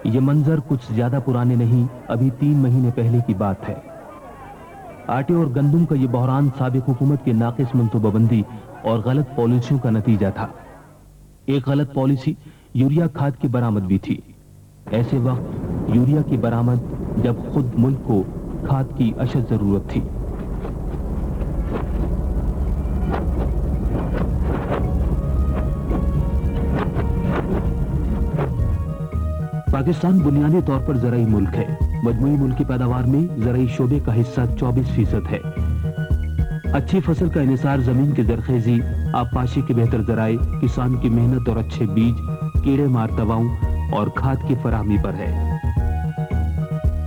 یہ منظر کچھ زیادہ پرانے نہیں، ابھی 3 مہینے پہلے کی بات ہے۔ آٹے اور گندم کا یہ بحران سابق حکومت کی ناقص منصوبہ بندی اور غلط پالیسیوں کا نتیجہ تھا۔ ایک غلط پالیسی یوریا کھاد کی برآمد بھی تھی۔ ایسے وقت یوریا کی برآمد جب خود ملک کو کھاد کی اشد ضرورت تھی۔ پاکستان بنیادی طور پر زرعی ملک ہے۔ مجموعی ملکی پیداوار میں زرعی شعبے کا حصہ 24% ہے۔ اچھی فصل کا انحصار زمین کی زرخیزی، آبپاشی کے بہتر ذرائع، کسان کی محنت اور اچھے بیج، کیڑے مار دواؤں اور کھاد کی فراہمی پر ہے۔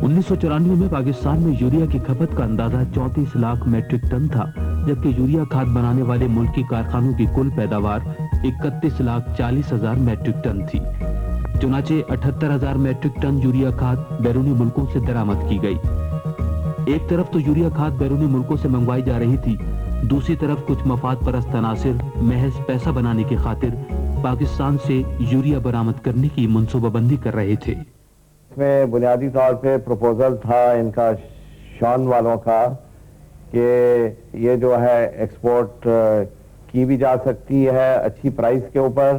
1994 میں پاکستان میں یوریا کی کھپت کا اندازہ 34 لاکھ میٹرک ٹن تھا، جبکہ یوریا کھاد بنانے والے ملکی کارخانوں کی کل پیداوار 31,40,000 میٹرک ٹن تھی۔ چنانچہ 78,000 میٹرک ٹن یوریا کھاد بیرونی ملکوں سے درآمد کی گئی۔ ایک طرف تو یوریا کھاد بیرونی ملکوں سے منگوائی جا رہی تھی، دوسری طرف کچھ مفاد پرست عناصر محض پیسہ بنانے کی خاطر پاکستان سے یوریا برآمد کرنے کی منصوبہ بندی کر رہے تھے۔ اس میں بنیادی طور پہ پروپوزل تھا ان کا شان والوں کا کہ یہ جو ہے ایکسپورٹ کی بھی جا سکتی ہے اچھی پرائس کے اوپر،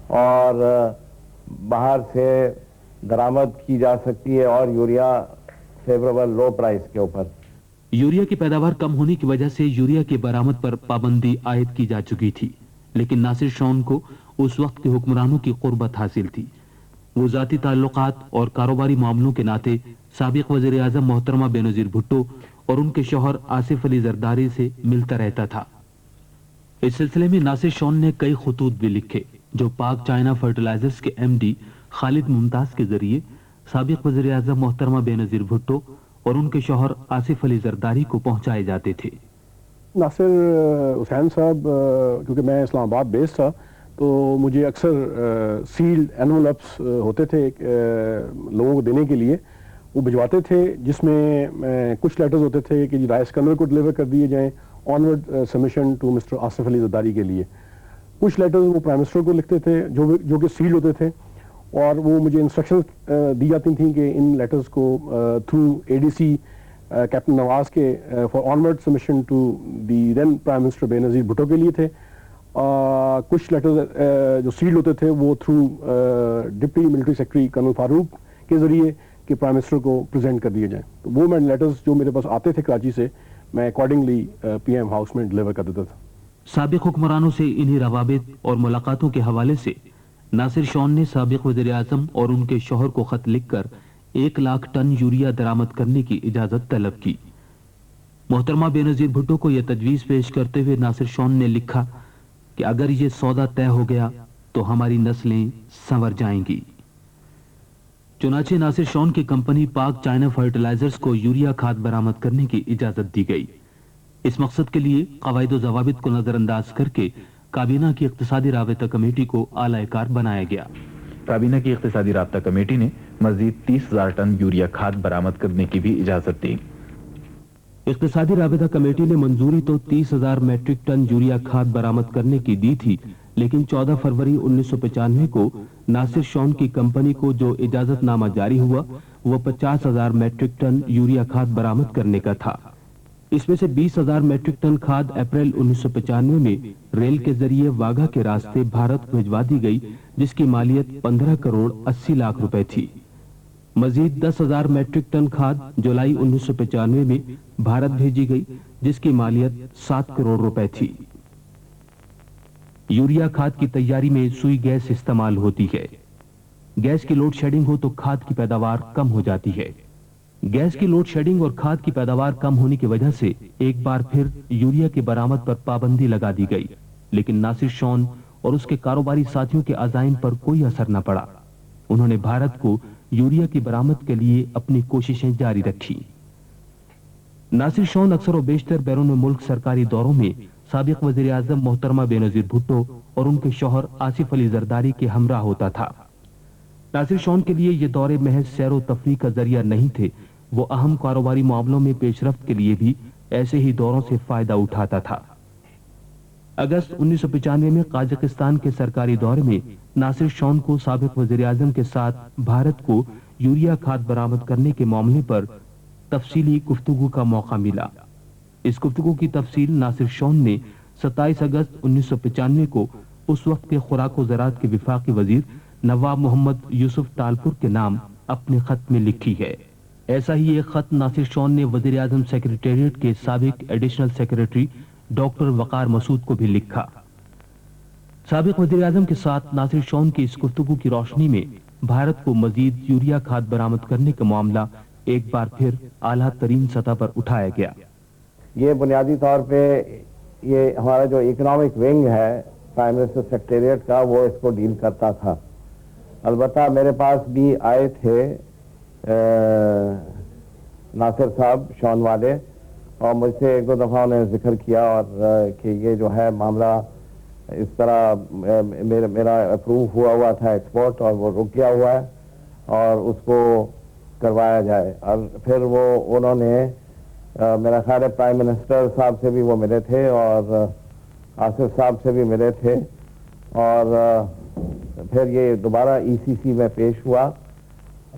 اور باہر سے درآمد کی جا سکتی ہے اور یوریا فیوریبل لو پرائس کے اوپر۔ یوریا کی پیداوار کم ہونے کی وجہ سے یوریا کی برآمد پر پابندی عائد کی جا چکی تھی، لیکن ناصر شون کو اس وقت کے حکمرانوں کی قربت حاصل تھی۔ وہ ذاتی تعلقات اور کاروباری معاملوں کے ناطے سابق وزیر اعظم محترمہ بینظیر بھٹو اور ان کے شوہر آصف علی زرداری سے ملتا رہتا تھا۔ اس سلسلے میں ناصر شون نے کئی خطوط بھی لکھے جو پاک چائنا فرٹیلائزرز کے MD خالد ممتاز کے ذریعے سابق وزیر اعظم محترمہ بینظیر بھٹو اور ان کے شوہر آصف علی زرداری کو پہنچائے جاتے تھے۔ ناصر حسین صاحب، کیونکہ میں اسلام آباد بیس تھا تو مجھے اکثر سیلڈ اینولپس ہوتے تھے لوگوں کو دینے کے لیے، وہ بھجواتے تھے، جس میں کچھ لیٹرز ہوتے تھے کہ رائس کنول کو ڈلیور کر دیے جائیں onward submission to Mr Asif Ali Zardari کے لیے۔ کچھ لیٹرز وہ پرائم منسٹر کو لکھتے تھے جو کہ سیلڈ ہوتے تھے، اور وہ مجھے انسٹرکشن دی جاتی تھیں کہ ان لیٹرز کو تھرو ADC کیپٹن نواز کے for onward submission to the then prime minister Benazir Bhutto کے لیے تھے۔ کچھ لیٹرز جو سیلڈ ہوتے تھے وہ through deputy military secretary colonel Farooq کے ذریعے کہ پرائم منسٹر کو پریزنٹ کر دیے جائیں۔ تو وہ میں لیٹرز جو میرے پاس آتے تھے کراچی سے، میں اکارڈنگلی PM ہاؤس میں ڈلیور کر دیتا تھا۔ سابق حکمرانوں سے انہی روابط اور ملاقاتوں کے حوالے سے ناصر شون نے سابق وزیر اعظم اور ان کے شوہر کو خط لکھ کر 1 لاکھ ٹن یوریا درآمد کرنے کی اجازت طلب کی۔ محترمہ بینظیر بھٹو کو یہ تجویز پیش کرتے ہوئے ناصر شون نے لکھا کہ اگر یہ سودا طے ہو گیا تو ہماری نسلیں سنور جائیں گی۔ چنانچہ ناصر شون کی کمپنی پاک چائنا فرٹیلائزرز کو یوریا کھاد برآمد کرنے کی اجازت دی گئی۔ اس مقصد کے لیے قواعد و ضوابط کو نظر انداز کر کے کابینہ کی اقتصادی رابطہ کمیٹی کو اعلی کار بنایا گیا۔ کابینہ کی اقتصادی رابطہ کمیٹی نے مزید 30,000 ٹن یوریا کھاد برآمد کرنے کی بھی اجازت دی۔ اقتصادی رابطہ کمیٹی نے منظوری تو 30,000 میٹرک ٹن یوریا کھاد برآمد کرنے کی دی تھی، لیکن 14 فروری 1995 کو ناصر شون کی کمپنی کو جو اجازت نامہ جاری ہوا وہ 50,000 میٹرک ٹن یوریا کھاد برآمد کرنے کا تھا۔ اس میں سے 20,000 میٹرک ٹن کھاد اپریل 1995 میں ریل کے ذریعے واگا کے راستے بھارت بھجوا دی گئی، جس کی مالیت 15 کروڑ 80 لاکھ روپے تھی۔ مزید 10,000 میٹرک ٹن کھاد جولائی 1995 میں بھارت بھیجی گئی، جس کی مالیت 7 کروڑ روپے تھی۔ یوریا کھاد کی تیاری میں سوئی گیس استعمال ہوتی ہے۔ گیس کی لوڈ شیڈنگ ہو تو کھاد کی پیداوار کم ہو جاتی ہے۔ گیس کی لوڈ شیڈنگ اور کھاد کی پیداوار کم ہونے کی وجہ سے ایک بار پھر یوریا کی برآمد پر پابندی لگا دی گئی، لیکن ناصر شون اور اس کے کاروباری ساتھیوں کے عزائم پر کوئی اثر نہ پڑا۔ انہوں نے بھارت کو یوریا کی برآمد کے لیے اپنی کوششیں جاری رکھی۔ ناصر شون اکثر و بیشتر بیرون ملک سرکاری دوروں میں سابق وزیر اعظم محترمہ بینظیر بھٹو اور ان کے شوہر آصف علی زرداری کے ہمراہ ہوتا تھا۔ ناصر شون کے لیے یہ دورے محض سیر و تفریح کا ذریعہ نہیں تھے، وہ اہم کاروباری معاملوں میں پیش رفت کے لیے بھی ایسے ہی دوروں سے فائدہ اٹھاتا تھا۔ اگست 1995 میں قازقستان کے سرکاری دورے میں ناصر شون کو سابق وزیر اعظم کے ساتھ بھارت کو یوریا کھاد برآمد کرنے کے معاملے پر تفصیلی گفتگو کا موقع ملا۔ اس گفتگو کی تفصیل ناصر شون نے 27 اگست 1995 کو اس وقت کے خوراک و زراعت کے وفاقی وزیر نواب محمد یوسف ٹالپور کے نام اپنے خط میں لکھی ہے۔ ایسا ہی ایک خط ناصر شون نے وزیر اعظم سیکریٹریٹ کے سابق ایڈیشنل سیکریٹری ڈاکٹر وقار مسعود کو بھی لکھا۔ سابق وزیر اعظم کے ساتھ ناصر شون کی اس گفتگو کی روشنی میں بھارت کو مزید یوریا کھاد برآمد کرنے کا معاملہ ایک بار پھر اعلیٰ ترین سطح پر اٹھایا گیا۔ یہ بنیادی طور پہ یہ ہمارا جو اکنامک ونگ ہے پرائم منسٹر سیکریٹریٹ کا، وہ اس کو ڈیل کرتا تھا۔ البتہ میرے پاس بھی آئے تھے ناصر صاحب شون والے، اور مجھ سے ایک دو دفعہ انہوں نے ذکر کیا اور کہ یہ جو ہے معاملہ اس طرح میرا اپروو ہوا تھا ایکسپورٹ، اور وہ رک گیا ہوا ہے اور اس کو کروایا جائے۔ اور پھر وہ انہوں نے میرا خیال ہے پرائم منسٹر صاحب سے بھی وہ ملے تھے اور آصف صاحب سے بھی ملے تھے، اور پھر یہ دوبارہ ای سی سی میں پیش ہوا،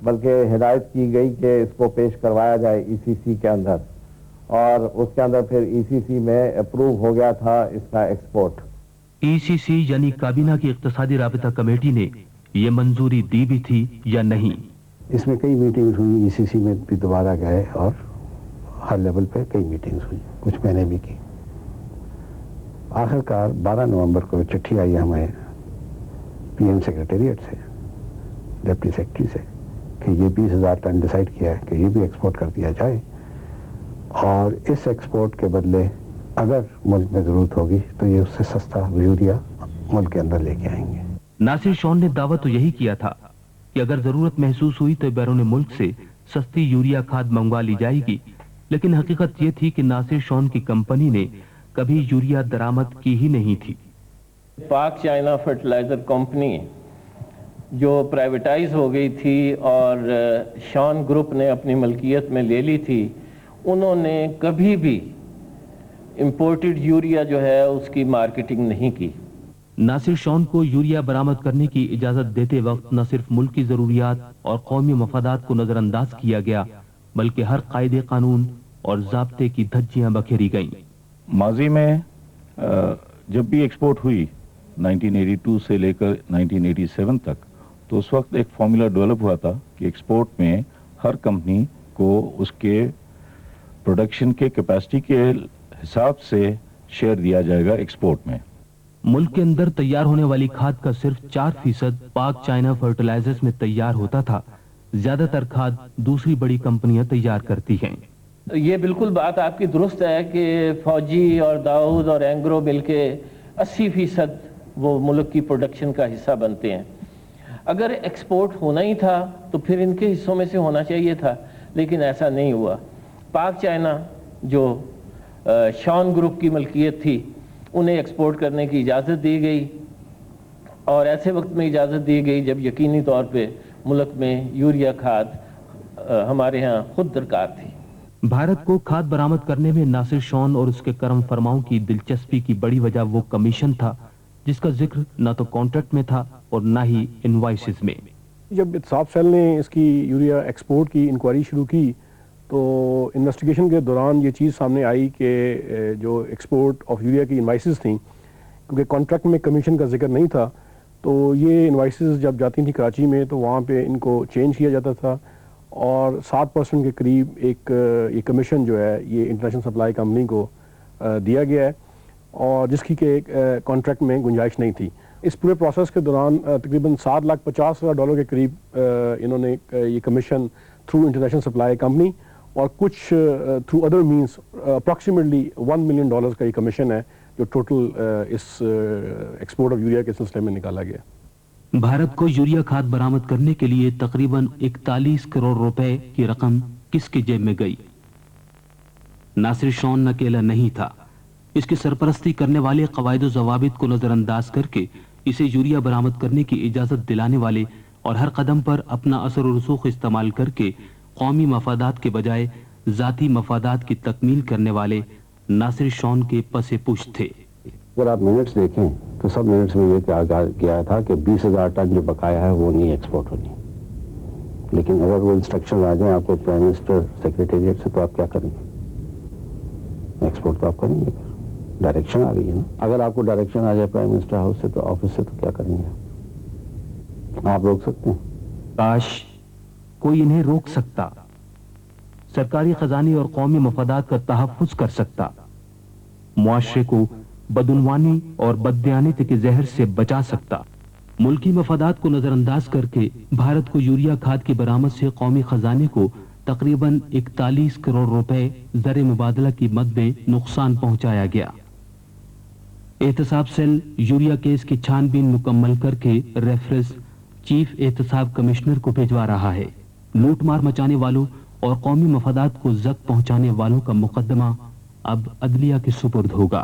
بلکہ ہدایت کی گئی کہ اس کو پیش کروایا جائے ای سی سی کے اندر، اور اس کے اندر پھر ای سی سی میں اپروو ہو گیا تھا اس کا ایکسپورٹ۔ ای سی سی یعنی کابینہ کی اقتصادی رابطہ کمیٹی نے یہ منظوری دی بھی تھی یا نہیں؟ اس میں کئی میٹنگز ہوئی، ای سی سی میں بھی دوبارہ گئے اور ہر لیول پہ کئی میٹنگز ہوئی، کچھ میں نے بھی کی۔ آخر کار 12 نومبر کو چٹھی آئی ہمیں پی ایم سیکریٹریٹ سے، ڈپٹی سیکرٹری سے، کہ یہ 20,000 ٹن ڈیسائیڈ کیا ہے کہ یہ بھی ایکسپورٹ کر دیا جائے، اور اس ایکسپورٹ کے بدلے اگر ملک میں ضرورت ہوگی تو یہ اس سے سستا یوریا ملک کے اندر لے کے آئیں گے۔ ناصر شون نے دعویٰ تو یہی کیا تھا کہ اگر ضرورت محسوس ہوئی تو بیرون ملک سے سستی یوریا کھاد منگوا لی جائے گی، لیکن حقیقت یہ تھی کہ ناصر شون کی کمپنی نے کبھی یوریا درآمد کی ہی نہیں تھی۔ پاک چائنا فرٹیلائزر کمپنی جو پرائیویٹائز ہو گئی تھی اور شون گروپ نے اپنی ملکیت میں لے لی تھی، انہوں نے کبھی بھی امپورٹڈ یوریا جو ہے اس کی مارکیٹنگ نہیں کی۔ ناصر شون کو یوریا برآمد کرنے کی اجازت دیتے وقت نہ صرف ملکی ضروریات اور قومی مفادات کو نظر انداز کیا گیا، بلکہ ہر قاعدے قانون اور ضابطے کی دھجیاں بکھیری گئیں۔ ماضی میں جب بھی ایکسپورٹ ہوئی 1982 سے لے کر 1987 تک، تو اس وقت ایک فارمولا ڈیولپ ہوا تھا کہ ایکسپورٹ میں ہر کمپنی کو اس کے پروڈکشن کے کیپیسٹی کے حساب سے شیئر دیا جائے گا ایکسپورٹ میں۔ ملک کے اندر تیار ہونے والی کھاد کا صرف 4% پاک چائنا فرٹیلائزرز میں تیار ہوتا تھا، زیادہ تر کھاد دوسری بڑی کمپنیاں تیار کرتی ہیں۔ یہ بالکل بات آپ کی درست ہے کہ فوجی اور داؤد اور اینگرو مل کے 80% وہ ملک کی پروڈکشن کا حصہ بنتے ہیں۔ اگر ایکسپورٹ ہونا ہی تھا تو پھر ان کے حصوں میں سے ہونا چاہیے تھا، لیکن ایسا نہیں ہوا۔ پاک چائنا جو شون گروپ کی ملکیت تھی، انہیں ایکسپورٹ کرنے کی اجازت دی گئی، اور ایسے وقت میں اجازت دی گئی جب یقینی طور پہ ملک میں یوریا کھاد ہمارے ہاں خود درکار تھی۔ بھارت کو کھاد برآمد کرنے میں ناصر شون اور اس کے کرم فرماؤں کی دلچسپی کی بڑی وجہ وہ کمیشن تھا جس کا ذکر نہ تو کانٹریکٹ میں تھا اور نہ ہی انوائسز میں۔ جب احتساب سیل نے اس کی یوریا ایکسپورٹ کی انکوائری شروع کی تو انویسٹیگیشن کے دوران یہ چیز سامنے آئی کہ جو ایکسپورٹ آف یوریا کی انوائسز تھیں، کیونکہ کانٹریکٹ میں کمیشن کا ذکر نہیں تھا، تو یہ انوائسز جب جاتی تھیں کراچی میں تو وہاں پہ ان کو چینج کیا جاتا تھا، اور 7% کے قریب ایک یہ کمیشن جو ہے یہ انٹرنیشنل سپلائی کمپنی کو دیا گیا ہے، اور جس کی کہ کانٹریکٹ میں گنجائش نہیں تھی۔ اس پورے پروسیس کے دوران تقریباً $7,50,000 کے قریب انہوں نے یہ commission through international supply company اور کچھ through other means approximately $1 million کا یہ کمیشن ہے جو ٹوٹل اس ایکسپورٹ آف یوریا کے سلسلے میں نکالا گیا۔ بھارت کو یوریا کھاد برآمد کرنے کے لیے تقریباً 41 کروڑ روپے کی رقم کس کی جیب میں گئی؟ ناصر شون اکیلا نہیں تھا۔ اس کی سرپرستی کرنے والے قواعد و ضوابط کو نظر انداز کر کے اسے یوریا برآمد کرنے کی اجازت دلانے والے اور ہر قدم پر اپنا اثر و رسوخ استعمال کر کے قومی مفادات کے بجائے ذاتی مفادات کی تکمیل کرنے والے ناصر شون کے پس پشت تھے۔ اگر آپ منٹس دیکھیں تو سب منٹس میں یہ کیا تھا کہ 20,000 ٹن جو بقایا ہے وہ نہیں ایکسپورٹ ہونی. لیکن اگر وہ انسٹرکشن آ جائیں آپ کو پرائم منسٹر سیکریٹریٹ سے تو آپ کیا کریں گے؟ ایکسپورٹ تو آپ کریں گے. ڈائریکشن آ گئی ہے نا. اگر آپ کو ڈائریکشن آ جائے پرائم منسٹر ہاؤس سے تو آفس سے تو کیا کریں گے؟ آپ روک سکتے ہیں؟ کاش کوئی انہیں روک سکتا، سرکاری خزانے اور قومی مفادات کا تحفظ کر سکتا، معاشرے کو بدعنوانی اور بددیانتی کے زہر سے بچا سکتا. ملکی مفادات کو نظر انداز کر کے بھارت کو یوریا کھاد کی برآمد سے قومی خزانے کو تقریباً 41 کروڑ روپے زر مبادلہ کی مد میں نقصان پہنچایا گیا. احتساب سیل یوریا کیس کی چھان بین مکمل کر کے ریفرنس چیف احتساب کمشنر کو بھجوا رہا ہے. لوٹ مار مچانے والوں اور قومی مفادات کو زخم پہنچانے والوں کا مقدمہ اب عدلیہ کے سپرد ہوگا.